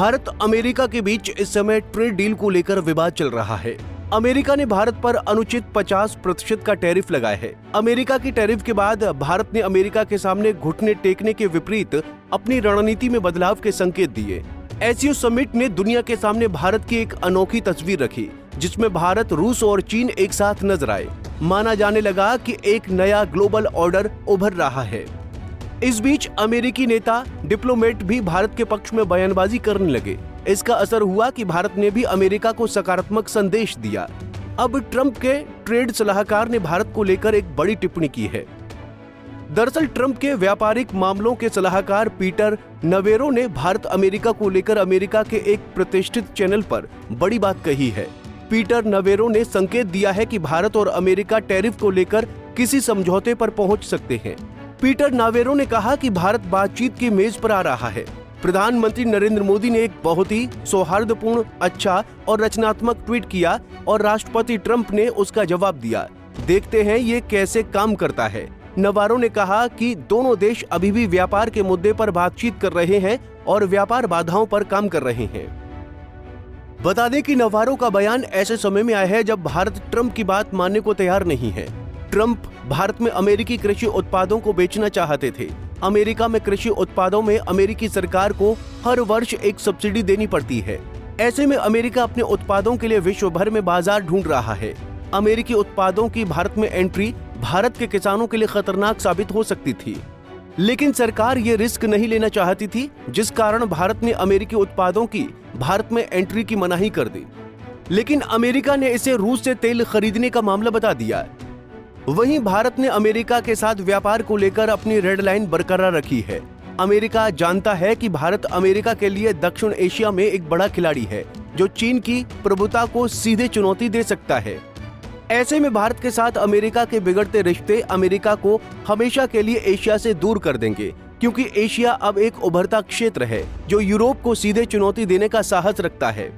Bharat America के बीच इस समय ट्रेड डील को लेकर विवाद चल रहा है। अमेरिका ने भारत पर अनुचित 50% का टैरिफ लगाया है। अमेरिका की टैरिफ के बाद भारत ने अमेरिका के सामने घुटने टेकने के विपरीत अपनी रणनीति में बदलाव के संकेत दिए। एससीओ समिट ने दुनिया के सामने भारत की एक अनोखी तस्वीर रखी, जिसमें भारत, रूस और चीन एक साथ नजर आए। माना जाने लगा कि एक नया ग्लोबल ऑर्डर उभर रहा है। इस बीच अमेरिकी नेता, डिप्लोमेट भी भारत के पक्ष में बयानबाजी करने लगे। इसका असर हुआ कि भारत ने भी अमेरिका को सकारात्मक संदेश दिया। अब ट्रंप के ट्रेड सलाहकार ने भारत को लेकर एक बड़ी टिप्पणी की है। दरअसल ट्रंप के व्यापारिक मामलों के सलाहकार पीटर नवेरो ने भारत अमेरिका को लेकर अमेरिका के एक प्रतिष्ठित चैनल पर बड़ी बात कही है। पीटर नवेरो ने संकेत दिया है कि भारत और अमेरिका टैरिफ को लेकर किसी समझौते पर पहुंच सकते हैं। पीटर नावेरो ने कहा कि भारत बातचीत की मेज पर आ रहा है। प्रधानमंत्री नरेंद्र मोदी ने एक बहुत ही सौहार्दपूर्ण, अच्छा और रचनात्मक ट्वीट किया और राष्ट्रपति ट्रंप ने उसका जवाब दिया। देखते हैं ये कैसे काम करता है। नवारो ने कहा कि दोनों देश अभी भी व्यापार के मुद्दे पर बातचीत कर रहे हैं और व्यापार बाधाओं पर काम कर रहे हैं। बता दें कि नवारो का बयान ऐसे समय में आया है जब भारत ट्रंप की बात मानने को तैयार नहीं है। ट्रंप भारत में अमेरिकी कृषि उत्पादों को बेचना चाहते थे। अमेरिका में कृषि उत्पादों में अमेरिकी सरकार को हर वर्ष एक सब्सिडी देनी पड़ती है। ऐसे में अमेरिका अपने उत्पादों के लिए विश्व भर में बाजार ढूंढ रहा है। अमेरिकी उत्पादों की भारत में एंट्री भारत के किसानों के लिए खतरनाक साबित हो सकती थी, लेकिन सरकार ये रिस्क नहीं लेना चाहती थी, जिस कारण भारत ने अमेरिकी उत्पादों की भारत में एंट्री की मनाही कर दी। लेकिन अमेरिका ने इसे रूस से तेल खरीदने का मामला बता दिया। वहीं भारत ने अमेरिका के साथ व्यापार को लेकर अपनी रेड लाइन बरकरार रखी है। अमेरिका जानता है कि भारत अमेरिका के लिए दक्षिण एशिया में एक बड़ा खिलाड़ी है, जो चीन की प्रभुता को सीधे चुनौती दे सकता है। ऐसे में भारत के साथ अमेरिका के बिगड़ते रिश्ते अमेरिका को हमेशा के लिए एशिया से दूर कर देंगे, क्योंकि एशिया अब एक उभरता क्षेत्र है जो यूरोप को सीधे चुनौती देने का साहस रखता है।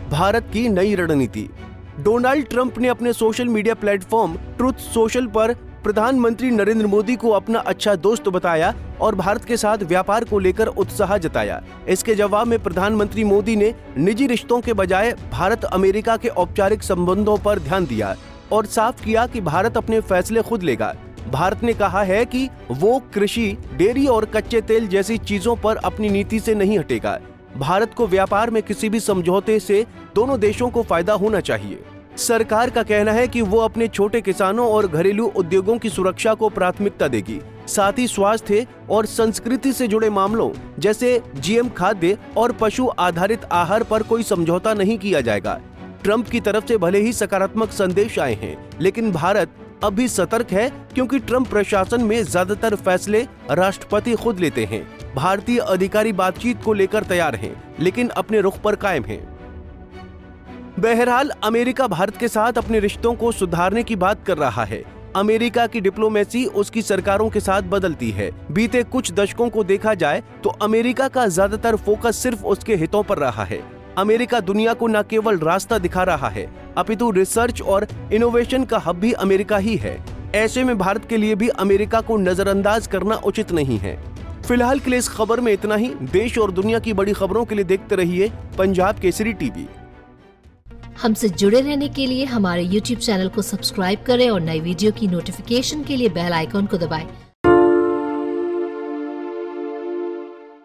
भारत की नई रणनीति। डोनाल्ड ट्रंप ने अपने social media platform truth social पर प्रधानमंत्री नरेंद्र मोदी को अपना अच्छा दोस्त बताया और भारत के साथ व्यापार को लेकर उत्साह जताया। इसके जवाब में प्रधानमंत्री मोदी ने निजी रिश्तों के बजाय भारत अमेरिका के औपचारिक संबंधों पर ध्यान दिया और साफ किया कि भारत अपने फैसले खुद लेगा। भारत ने कहा है कि वो कृषि, डेयरी और कच्चे तेल जैसी चीजों पर अपनी नीति से नहीं हटेगा। भारत को व्यापार में किसी भी समझौते से दोनों देशों को फायदा होना चाहिए। सरकार का कहना है कि वो अपने छोटे किसानों और घरेलू उद्योगों की सुरक्षा को प्राथमिकता देगी। साथ ही स्वास्थ्य और संस्कृति से जुड़े मामलों जैसे जीएम खाद्य और पशु आधारित आहार पर कोई समझौता नहीं किया जाएगा। ट्रंप की तरफ से भले ही सकारात्मक संदेश आए हैं, लेकिन भारत अब भी सतर्क है, क्योंकि ट्रंप प्रशासन में ज्यादातर फैसले राष्ट्रपति खुद लेते हैं। भारतीय अधिकारी बातचीत को लेकर तैयार हैं, लेकिन अपने रुख पर कायम हैं। बहरहाल अमेरिका भारत के साथ अपने रिश्तों को सुधारने की बात कर रहा है। अमेरिका की डिप्लोमेसी उसकी सरकारों के साथ बदलती है। बीते कुछ दशकों को देखा जाए तो अमेरिका का ज्यादातर फोकस सिर्फ उसके हितों पर रहा है। अमेरिका दुनिया को न केवल रास्ता दिखा रहा है, अपितु रिसर्च और इनोवेशन का हब भी अमेरिका ही है। ऐसे में भारत के लिए भी अमेरिका को नजरअंदाज करना उचित नहीं है। फिलहाल के लिए इस खबर में इतना ही। देश और दुनिया की बड़ी खबरों के लिए देखते रहिए पंजाब केसरी टीवी। हमसे जुड़े रहने के लिए हमारे YouTube चैनल को सब्सक्राइब करें और नई वीडियो की नोटिफिकेशन के लिए बेल आइकॉन को दबाएं